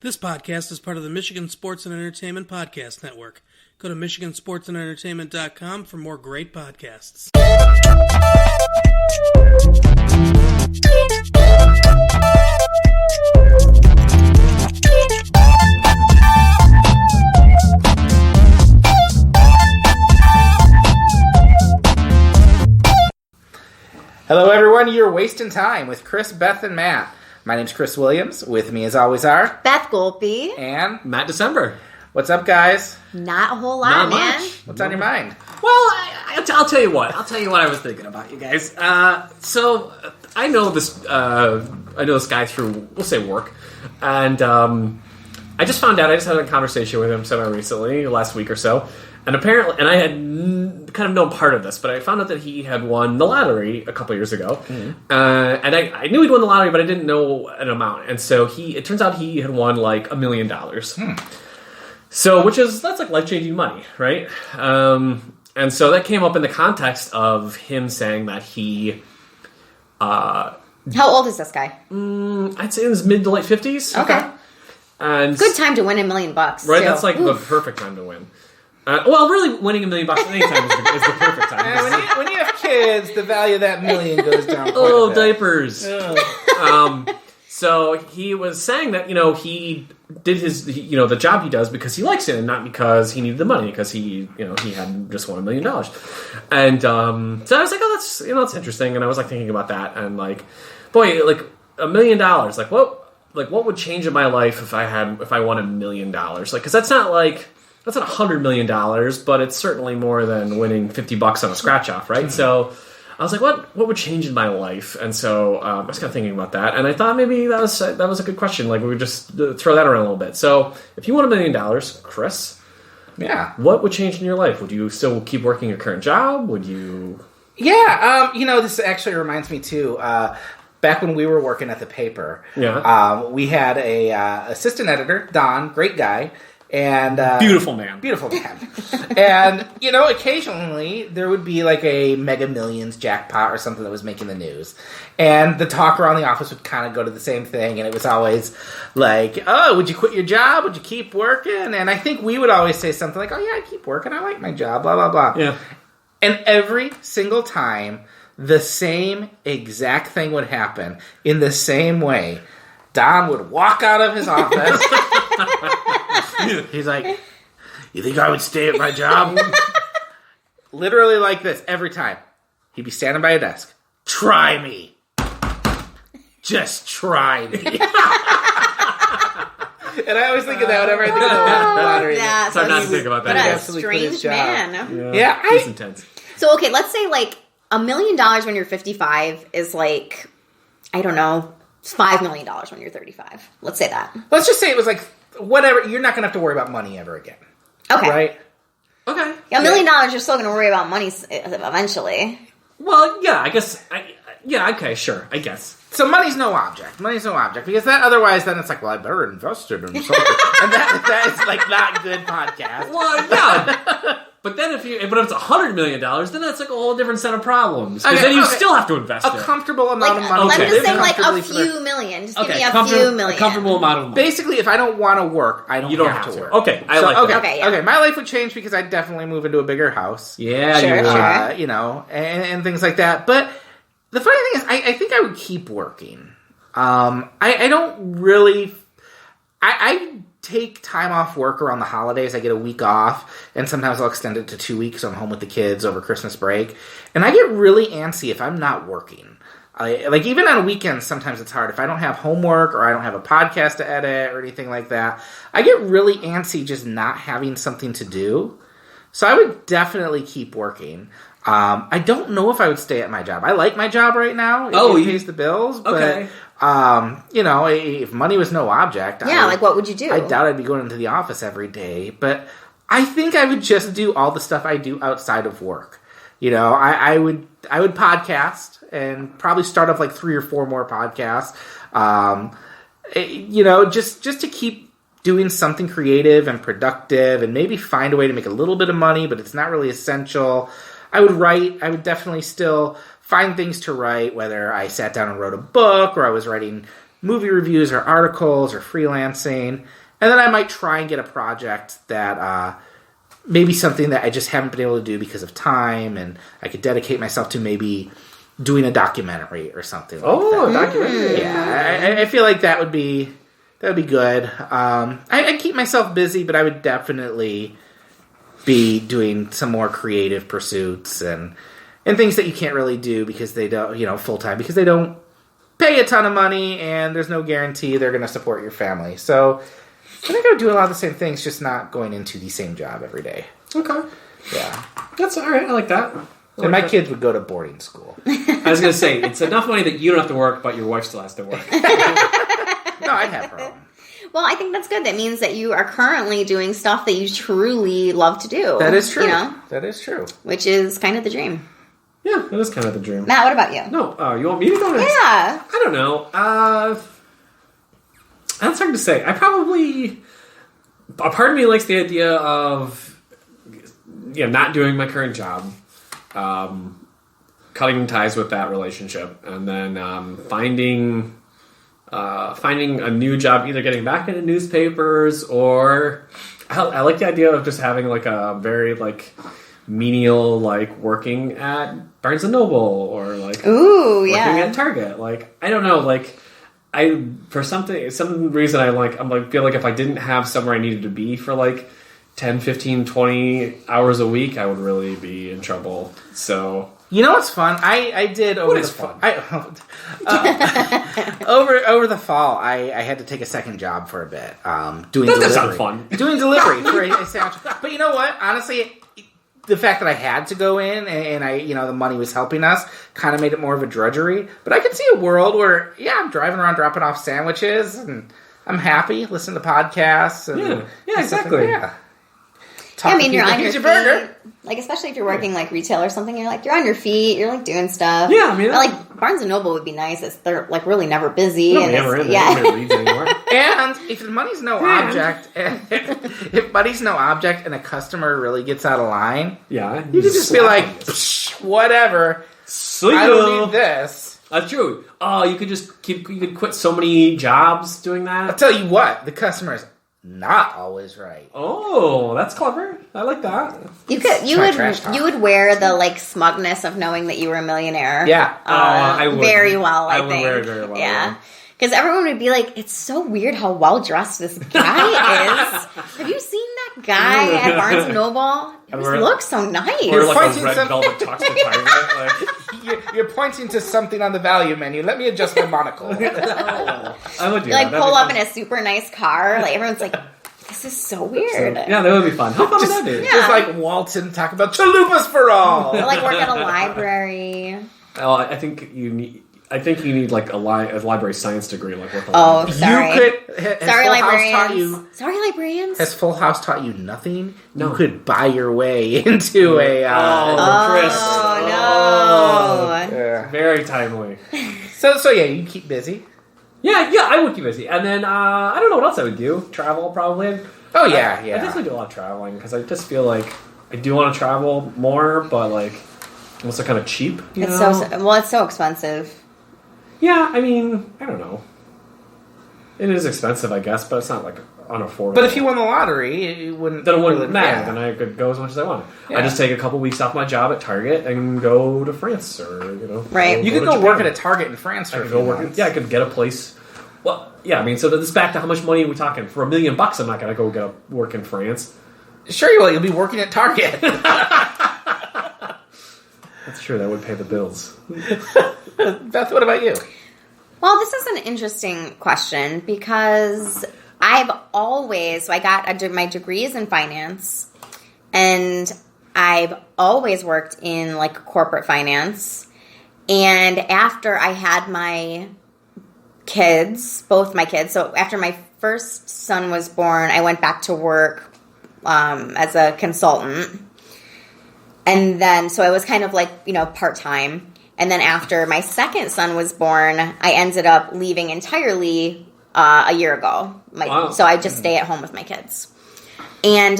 This podcast is part of the Michigan Sports and Entertainment Podcast Network. Go to michigansportsandentertainment.com for more great podcasts. Hello everyone, you're wasting time with Chris, Beth, and Matt. My name's Chris Williams. With me as always are Beth Golpe. And Matt December. What's up, guys? Not a whole lot, Not man. much. What's on your mind? Well, I'll tell you what. I'll tell you what I was thinking about, you guys. So I know this guy through, we'll say, work, and I just found out. I just had a conversation with him semi-recently, last week or so, and apparently, and I had kind of known part of this, but I found out that he had won the lottery a couple years ago, and I knew he'd won the lottery, but I didn't know an amount, and so it turns out he had won like $1 million. So, that's like life-changing money, right? And so that came up in the context of him saying that he... How old is this guy? I'd say in his mid to late 50s. Okay. And Good time to win $1 million, right? too. That's like the perfect time to win. Really, winning $1 million at any time is the perfect time. And when you have kids, the value of that million goes down quite Oh, a bit. diapers. So he was saying that, he did his, the job he does because he likes it and not because he needed the money, because he had just won $1 million. And so I was like, oh, that's interesting. And I was like thinking about that and like, boy, like $1 million, like what would change in my life if I won $1 million? Like, because that's not $100 million, but it's certainly more than winning $50 on a scratch off, right? Mm-hmm. So I was like, what would change in my life? And so I was kind of thinking about that, and I thought maybe that was a good question. Like, we would just throw that around a little bit. So if you won $1 million, Chris, Yeah. what would change in your life? Would you still keep working your current job? Would you? Yeah, this actually reminds me too. Back when we were working at the paper, we had a assistant editor, Don, great guy. And Beautiful man. And, occasionally there would be like a Mega Millions jackpot or something that was making the news. And the talk around the office would kind of go to the same thing. And it was always like, oh, would you quit your job? Would you keep working? And I think we would always say something like, oh, yeah, I keep working. I like my job, blah, blah, blah. Yeah. And every single time, the same exact thing would happen in the same way. Don would walk out of his office. He's like, you think I would stay at my job? Literally like this every time. He'd be standing by a desk. Try me. Just try me. And I always think of that whenever I think of the lottery. Yeah, So I'm not thinking about that. What a Absolutely quit his strange job. man. Yeah, He's intense. So, okay, let's say like $1 million when you're 55 is like, I don't know, $5 million when you're 35. Let's say that. Let's just say it was like, whatever, you're not going to have to worry about money ever again. Okay. Right? Okay. Yeah, $1 million, you're still going to worry about money eventually. Well, yeah, I guess. Okay, sure, I guess. So money's no object. Because that otherwise then it's like, well, I better invest it in something. And that is like not good podcast. Well, yeah. But then if it's $100 million, then that's like a whole different set of problems. Because then you still have to invest a it. comfortable amount of money. Let me Okay. say like a Comfortably few million. Just give Okay, me a few million. a comfortable amount of money. Basically, if I don't want to work, I don't, You don't have to work. Okay, I like that. Okay, yeah. Okay, my life would change because I'd definitely move into a bigger house. Yeah, Sure, you would. sure. And things like that. But the funny thing is, I think I would keep working. I don't really... I take time off work around the holidays. I get a week off, and sometimes I'll extend it to 2 weeks, so I'm home with the kids over Christmas break. And I get really antsy if I'm not working. Like, even on weekends, sometimes it's hard. If I don't have homework or I don't have a podcast to edit or anything like that, I get really antsy just not having something to do. So I would definitely keep working. I don't know if I would stay at my job. I like my job right now. It pays the bills. But, Okay. If money was no object... Yeah, like what would you do? I doubt I'd be going into the office every day. But I think I would just do all the stuff I do outside of work. I would podcast and probably start up like 3 or 4 more podcasts. Just to keep doing something creative and productive and maybe find a way to make a little bit of money, but it's not really essential. I would write. I would definitely still find things to write, whether I sat down and wrote a book or I was writing movie reviews or articles or freelancing. And then I might try and get a project that maybe something that I just haven't been able to do because of time, and I could dedicate myself to maybe doing a documentary or something like that. A documentary. Yeah, I feel like that would be good. I keep myself busy, but I would definitely be doing some more creative pursuits and things that you can't really do because they don't, full time, because they don't pay a ton of money and there's no guarantee they're going to support your family. So I think I would do a lot of the same things, just not going into the same job every day. Okay. Yeah. That's all right. I like that. And my kids would go to boarding school. I was going to say, it's enough money that you don't have to work, but your wife still has to work. No, I'd have her own. Well, I think that's good. That means that you are currently doing stuff that you truly love to do. That is true. That is true. Which is kind of the dream. Yeah, that is kind of the dream. Matt, what about you? No, you want me to go next? Yeah. I don't know. That's hard to say. A part of me likes the idea of not doing my current job, cutting ties with that relationship, and then finding a new job, either getting back into newspapers or I like the idea of just having like a very like menial, like working at Barnes and Noble or like working at Target. Like, I don't know, like some reason I feel like if I didn't have somewhere I needed to be for like 10, 15, 20 hours a week, I would really be in trouble. So, you know what's fun? I did over the fun? over the fall. I had to take a second job for a bit. Doing that delivery. Does sound fun. Doing delivery for a sandwich. But you know what? Honestly, the fact that I had to go in and the money was helping us kind of made it more of a drudgery. But I could see a world where, I'm driving around dropping off sandwiches and I'm happy, listening to podcasts. And exactly. I mean, you're on your feet. Burger. Like, especially if you're working like retail or something, you're on your feet, you're like doing stuff. Yeah, I mean, like Barnes and Noble would be nice. They're like really never busy. Nobody ever reads anymore. And if the money's no object, if money's no object, and a customer really gets out of line, you can just be like, whatever. I don't need this. That's true. Oh, you could quit so many jobs doing that. I'll tell you what, the customer's not always right. Oh, that's clever. I like that. You would wear the like smugness of knowing that you were a millionaire. Yeah. I would. Very well, I think. would wear it very well. Yeah. Because everyone would be like, it's so weird how well dressed this guy is. Have you seen that guy at Barnes and Noble? He looks so nice. Or like a red velvet tux to Target. You're pointing to something on the value menu. Let me adjust my monocle. I would do like that. Pull up in a super nice car. Like everyone's like, this is so weird. Yeah, that would be fun. How fun would that be? Yeah. Just like Walton talk about chalupas for all. Or like work at a library. Oh, I think you need like a library science degree, like what the sorry. Sorry, librarians. Sorry, librarians. Has Full House taught you nothing? No. You could buy your way into a. Chris. Oh no! Yeah. Very timely. So yeah, you keep busy. Yeah, I would keep busy, and then I don't know what else I would do. Travel probably. Oh yeah. I definitely do a lot of traveling because I just feel like I do want to travel more, but like also kind of cheap. It's so expensive. Yeah, I mean, I don't know. It is expensive, I guess, but it's not like unaffordable. But if you won the lottery, it wouldn't. Then it wouldn't matter. Then I could go as much as I want. Yeah. I just take a couple weeks off my job at Target and go to France, or right. You could go work at a Target in France for a few months. Yeah, I could get a place. Well, yeah, I mean, so this is back to how much money are we talking? For $1 million, I'm not going to go get work in France. Sure you will. You'll be working at Target. That's true. That would pay the bills. Beth, what about you? Well, this is an interesting question because I got my degrees in finance, and I've always worked in like corporate finance. And after I had my kids, both my kids, so after my first son was born, I went back to work as a consultant. And then, so I was kind of like, part-time. And then after my second son was born, I ended up leaving entirely a year ago. Wow. So I just stay at home with my kids. And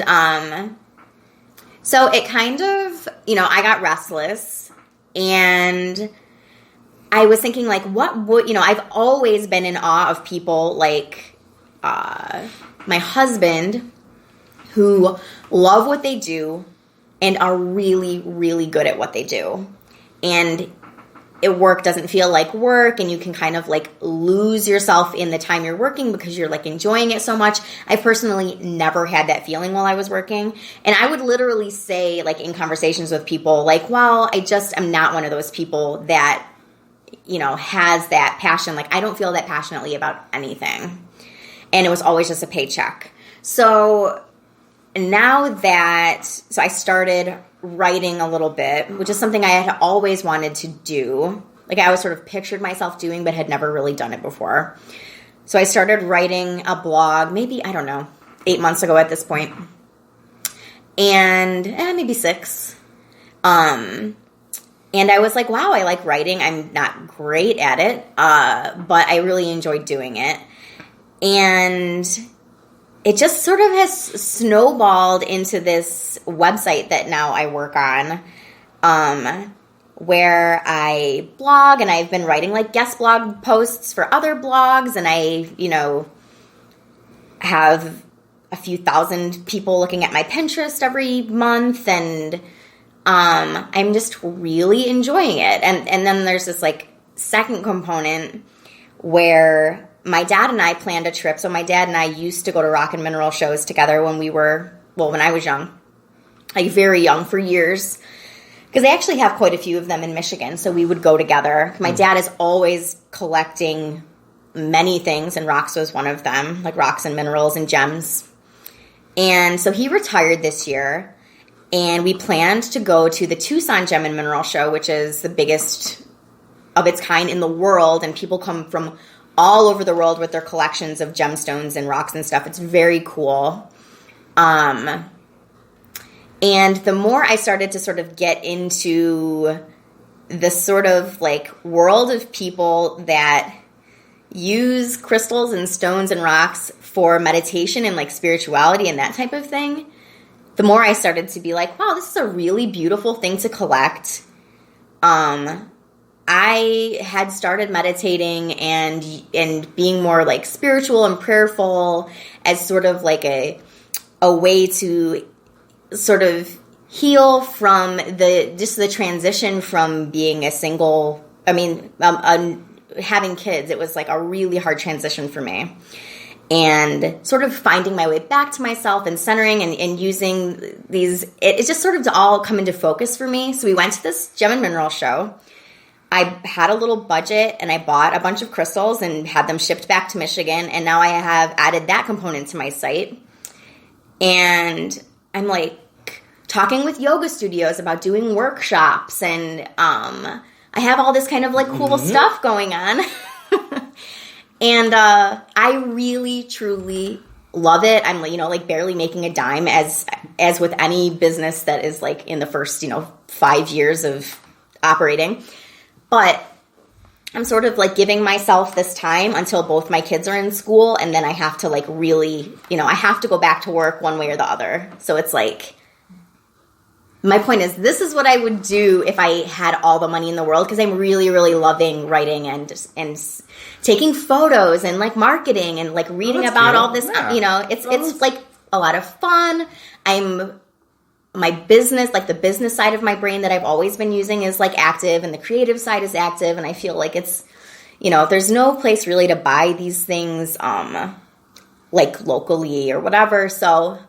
so it kind of, I got restless. And I was thinking, like, what would, I've always been in awe of people like my husband who love what they do and are really, really good at what they do. And work doesn't feel like work, and you can kind of like lose yourself in the time you're working because you're like enjoying it so much. I personally never had that feeling while I was working. And I would literally say, like, in conversations with people, like, well, I'm not one of those people that, has that passion. Like, I don't feel that passionately about anything. And it was always just a paycheck. So I started writing a little bit, which is something I had always wanted to do. Like, I always sort of pictured myself doing, but had never really done it before. So I started writing a blog, maybe, 8 months ago at this point. And maybe 6. And I was like, wow, I like writing. I'm not great at it, but I really enjoyed doing it. And it just sort of has snowballed into this website that now I work on, where I blog, and I've been writing like guest blog posts for other blogs, and I, have a few thousand people looking at my Pinterest every month, and I'm just really enjoying it. And then there's this like second component where my dad and I planned a trip. So my dad and I used to go to rock and mineral shows together when I was young, like very young, for years, because they actually have quite a few of them in Michigan. So we would go together. My dad is always collecting many things, and rocks was one of them, like rocks and minerals and gems. And so he retired this year, and we planned to go to the Tucson Gem and Mineral Show, which is the biggest of its kind in the world, and people come from all over the world with their collections of gemstones and rocks and stuff. It's very cool. And the more I started to sort of get into the sort of like world of people that use crystals and stones and rocks for meditation and like spirituality and that type of thing, the more I started to be like, wow, this is a really beautiful thing to collect. I had started meditating and being more like spiritual and prayerful as sort of like a way to sort of heal from the transition from being a single, having kids. It was like a really hard transition for me. And sort of finding my way back to myself and centering and using these, it just sort of all come into focus for me. So we went to this gem and mineral show. I had a little budget, and I bought a bunch of crystals and had them shipped back to Michigan. And now I have added that component to my site. And I'm like talking with yoga studios about doing workshops. And I have all this kind of like cool stuff going on. And I really, truly love it. I'm, like barely making a dime as with any business that is like in the first, 5 years of operating. But I'm sort of like giving myself this time until both my kids are in school, and then I have to like really, I have to go back to work one way or the other. So it's like, my point is, this is what I would do if I had all the money in the world, because I'm really, really loving writing and taking photos and like marketing and like reading about all this. Yeah. It's like a lot of fun. My business, like the business side of my brain that I've always been using, is like active, and the creative side is active, and I feel like it's, there's no place really to buy these things like locally or whatever. So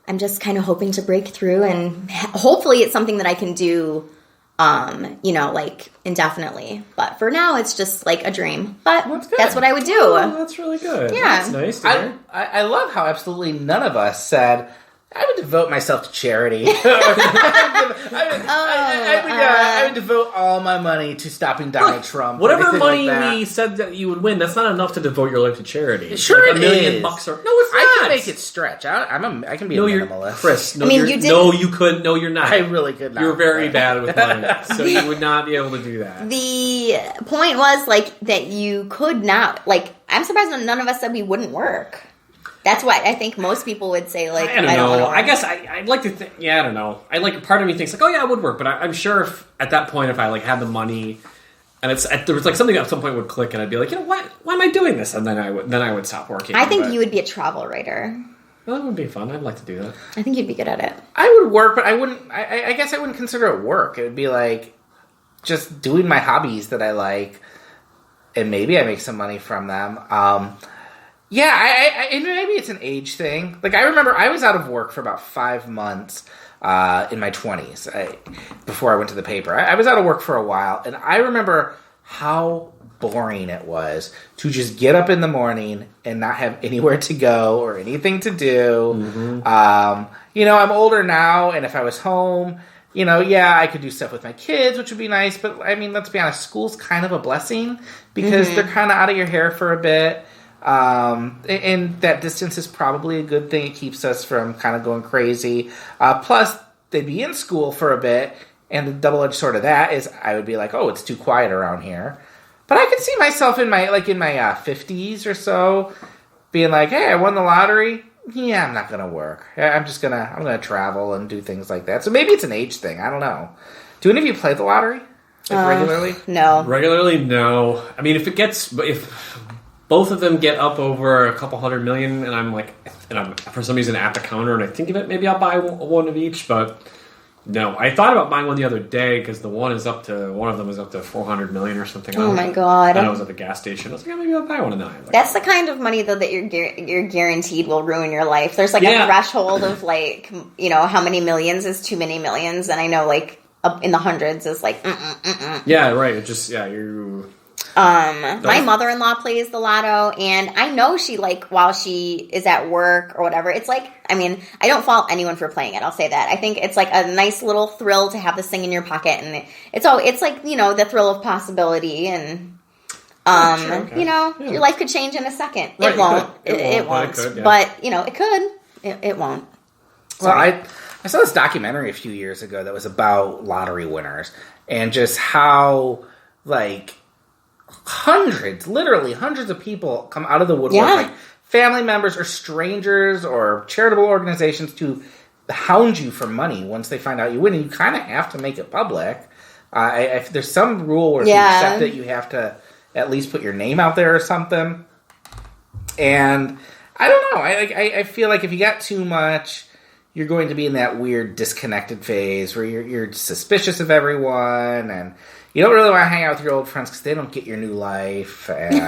I'm just kind of hoping to break through, and hopefully it's something that I can do, like indefinitely. But for now, it's just like a dream. But that's what I would do. Oh, that's really good. Yeah. That's nice. I love how absolutely none of us said, I would devote myself to charity. I would devote all my money to stopping Donald Trump. Whatever money we said that you would win, that's not enough to devote your life to charity. Sure, like $1 million bucks. No, it's not. I can make it stretch. I can be a minimalist. Chris, you did. No, you couldn't. No, you're not. I really could not. You're very bad with money, so you would not be able to do that. The point was like that you could not. Like, I'm surprised none of us said we wouldn't work. That's what I think most people would say. Like, I don't know. I guess I'd like to think. Yeah, I don't know. Part of me thinks like, oh yeah, I would work, but I'm sure if at that point, if I like had the money, And there was like something at some point would click, and I'd be like, why am I doing this? And then I would stop working. I think you would be a travel writer. Well, that would be fun. I'd like to do that. I think you'd be good at it. I would work, but I wouldn't. I guess I wouldn't consider it work. It would be like just doing my hobbies that I like, and maybe I make some money from them. Yeah, and maybe it's an age thing. Like I remember, I was out of work for about 5 months in my 20s before I went to the paper. I was out of work for a while, and I remember how boring it was to just get up in the morning and not have anywhere to go or anything to do. Mm-hmm. I'm older now, and if I was home, I could do stuff with my kids, which would be nice. But I mean, let's be honest, school's kind of a blessing because they're kind of out of your hair for a bit. And that distance is probably a good thing. It keeps us from kind of going crazy. Plus, they'd be in school for a bit, and the double-edged sword of that is I would be like, oh, it's too quiet around here. But I could see myself in my 50s or so being like, hey, I won the lottery. Yeah, I'm not going to work. I'm going to travel and do things like that. So maybe it's an age thing. I don't know. Do any of you play the lottery? Regularly? No. Regularly, no. I mean, if both of them get up over a couple $100 million, and I'm for some reason at the counter, and I think of it, maybe I'll buy one of each. But no, I thought about buying one the other day because one of them is up to $400 million or something. Oh my god! And I was at the gas station. I was like, maybe I'll buy one of them. Like, that's the kind of money though that you're guaranteed will ruin your life. There's a threshold of how many millions is too many millions, and I know up in the hundreds is Yeah, right. It just you. My mother-in-law plays the lotto, and I know she while she is at work or whatever, it's I don't fault anyone for playing it. I'll say that. I think it's a nice little thrill to have this thing in your pocket, and it's the thrill of possibility, and your life could change in a second. Right, it won't. It won't. Could, yeah. But it could. It won't. Sorry. Well, I saw this documentary a few years ago that was about lottery winners and just how literally hundreds of people come out of the woodwork, family members or strangers or charitable organizations to hound you for money once they find out you win, and you kind of have to make it public. If there's some rule where if you accept it, you have to at least put your name out there or something. And I don't know. I feel like if you got too much, you're going to be in that weird disconnected phase where you're suspicious of everyone, and you don't really want to hang out with your old friends because they don't get your new life. And you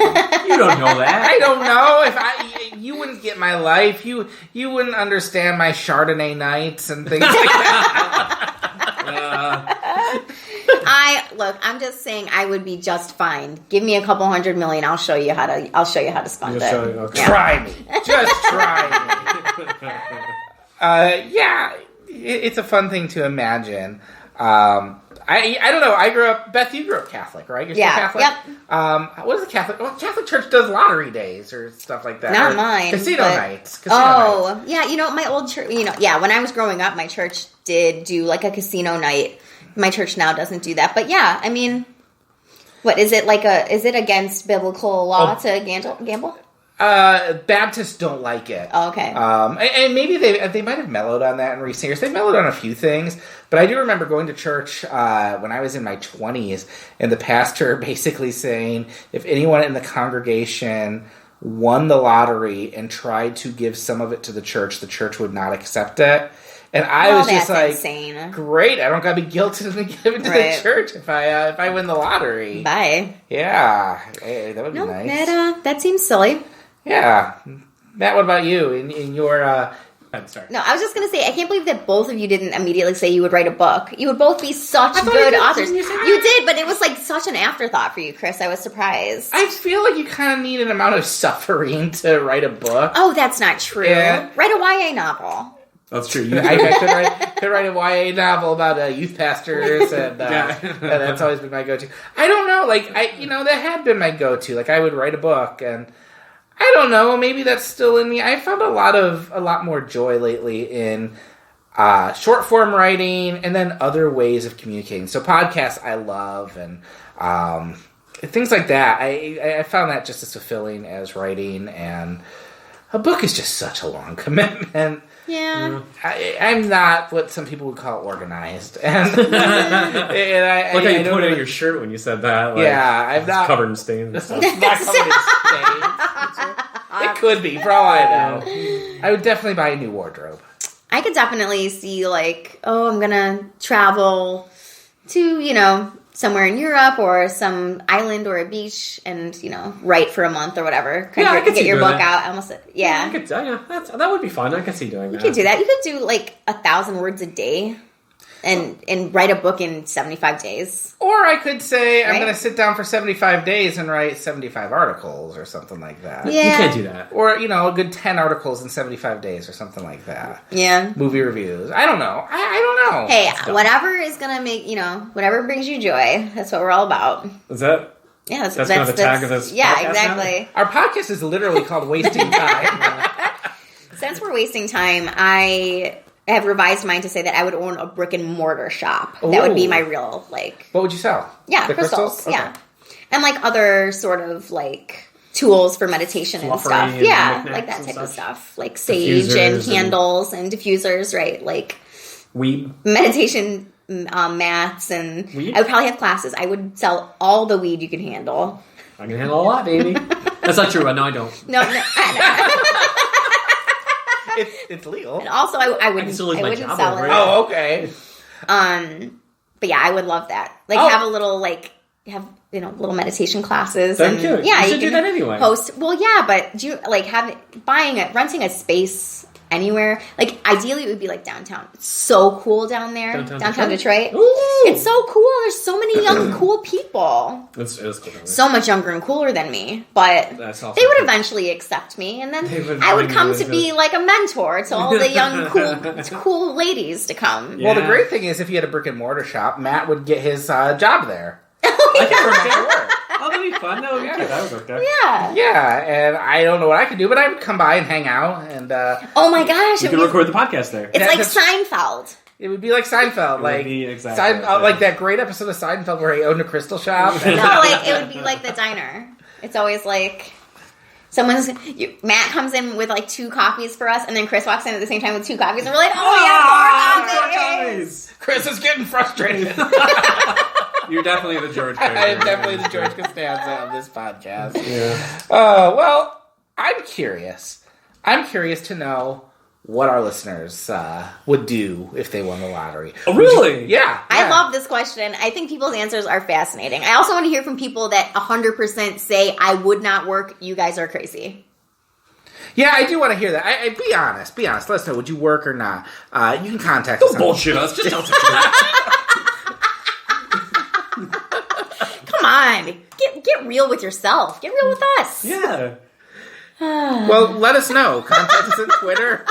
don't know that. I don't know. You wouldn't get my life. You wouldn't understand my Chardonnay nights and things like that. I'm just saying I would be just fine. Give me a couple $100 million. I'll show you how to spend it. Okay. Try me. Just try me. It's a fun thing to imagine. I don't know. I grew up. Beth, you grew up Catholic, right? You're still Catholic. Yep. What is a Catholic? Well, Catholic Church does lottery days or stuff like that. Not mine. Casino nights. Yeah. My old church. When I was growing up, my church did do a casino night. My church now doesn't do that, but yeah. I mean, what is it Is it against biblical law to gamble? Baptists don't like it. Oh, okay. And maybe they might have mellowed on that in recent years. They've mellowed on a few things, but I do remember going to church when I was in my 20s, and the pastor basically saying if anyone in the congregation won the lottery and tried to give some of it to the church would not accept it. And I was just insane. Great! I don't got to be guilted into giving to the church if I win the lottery. Bye. Yeah, hey, that would be nice. That seems silly. Yeah. Matt, what about you? In your I'm sorry. No, I was just going to say, I can't believe that both of you didn't immediately say you would write a book. You would both be such good authors. You did, but it was such an afterthought for you, Chris. I was surprised. I feel like you kind of need an amount of suffering to write a book. Oh, that's not true. Yeah. Write a YA novel. That's true. I could write a YA novel about youth pastors, and that's always been my go-to. I don't know, that had been my go-to. I would write a book, and I don't know, maybe that's still in me. I found a lot more joy lately in short form writing, and then other ways of communicating. So podcasts I love, and things like that. I found that just as fulfilling as writing, and a book is just such a long commitment. Yeah. I'm not what some people would call organized. And, Look how you put it in your shirt when you said that. Like, yeah, I'm not covered in stains and stuff. not covered in stains. It could be, for all I know. I would definitely buy a new wardrobe. I could definitely see, like, I'm going to travel to, somewhere in Europe or some island or a beach and, write for a month or whatever. I could get your book that. out. Almost, yeah. That would be fun. I could see doing that. You could do that. You could do, 1,000 words a day and write a book in 75 days. Or I could say I'm Right? going to sit down for 75 days and write 75 articles or something like that. Yeah. You can't do that. Or, a good 10 articles in 75 days or something like that. Yeah. Movie reviews. I don't know. I don't know. Hey, whatever is going to make, whatever brings you joy. That's what we're all about. Is that? Yeah, That's kind of the tag of this Yeah, podcast exactly. Our podcast is literally called Wasting Time. Since we're wasting time, I have revised mine to say that I would own a brick and mortar shop. That would be Ooh. my real, What would you sell? yeah, The crystals. Okay. Yeah. And other sort of tools for meditation and Fluffery stuff. and Yeah, knickknacks like that and type of such. stuff. Like sage and Diffusers candles and diffusers, right? Weed. Meditation mats and Weed? I would probably have classes. I would sell all the weed you can handle. I can handle a lot, baby. That's not true. No, I don't. No, It's legal. and also I wouldn't, can still lose I my wouldn't job sell over it. it. Oh, okay. But yeah, I would love that. Oh. Have a little little meditation classes. That'd And be cute. yeah, You should do can that anyway. Host. Well, yeah, but do you renting a space anywhere? Ideally, it would be downtown. It's so cool down there, downtown Detroit. Ooh. It's so cool. There's so many young, cool people. It's cool. So much younger and cooler than me, but That's awesome. they would eventually accept me, and then They would I would bring come you to into be like a mentor to all the young, cool ladies to come. Yeah. Well, the great thing is if you had a brick and mortar shop, Matt would get his job there. I can work there. Oh, that'd be fun. That would be cute. That would work there. Yeah. Yeah, and I don't know what I could do, but I would come by and hang out, and Oh my gosh! You it can would- record the podcast there. It's Yeah, like that's- Seinfeld. it would be like Seinfeld. It Like would be exactly like that great episode of Seinfeld where he owned a crystal shop. No, it would be like the diner. It's always like Matt comes in with 2 coffees for us, and then Chris walks in at the same time with 2 coffees, and we're like, more coffees! Chris is getting frustrated. You're definitely the George. I am definitely the George Costanza of this podcast. Yeah. Well, I'm curious. I'm curious to know what our listeners would do if they won the lottery. Oh, really? Yeah. I love this question. I think people's answers are fascinating. I also want to hear from people that 100% say, I would not work. You guys are crazy. Yeah, I do want to hear that. I be honest. Let us know. Would you work or not? You can contact us. Don't bullshit us. Just tell us the truth. Come on. Get real with yourself. Get real with us. Yeah. Well, let us know. Contact us on Twitter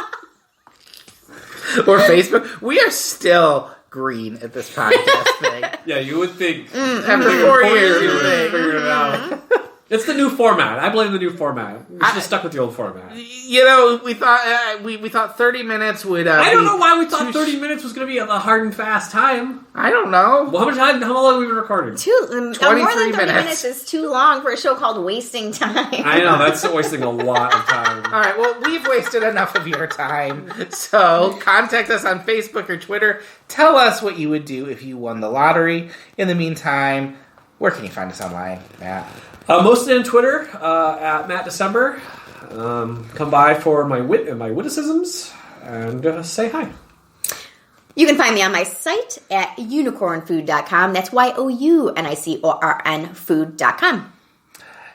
or Facebook. We are still green at this podcast thing. Yeah, you would think. After 4 years, you you would have think. figured it out. It's the new format. I blame the new format. We should have stuck with the old format. We thought we thought 30 minutes would. I don't know why we thought 30 minutes was going to be a hard and fast time. I don't know. Well, how long have we been recording? More than 30 minutes. minutes is too long for a show called Wasting Time. I know, that's wasting a lot of time. All right, well, we've wasted enough of your time. So contact us on Facebook or Twitter. Tell us what you would do if you won the lottery. In the meantime, where can you find us online, Matt? Mostly on Twitter, at Matt December. Come by for my witticisms and say hi. You can find me on my site at unicornfood.com. That's YOUNICORN food.com.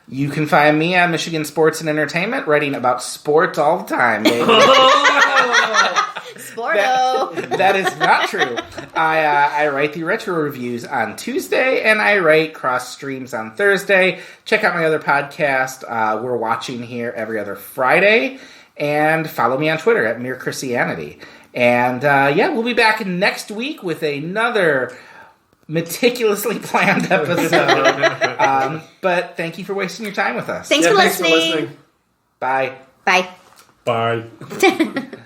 You can find me on Michigan Sports and Entertainment, writing about sports all the time, baby. Sporto. That is not true. I write the retro reviews on Tuesday, and I write cross streams on Thursday. Check out my other podcast. We're watching here every other Friday, and follow me on Twitter at Mere Christianity. And we'll be back next week with another meticulously planned episode. But thank you for wasting your time with us. Thanks for Thanks listening. for listening. Bye. Bye. Bye.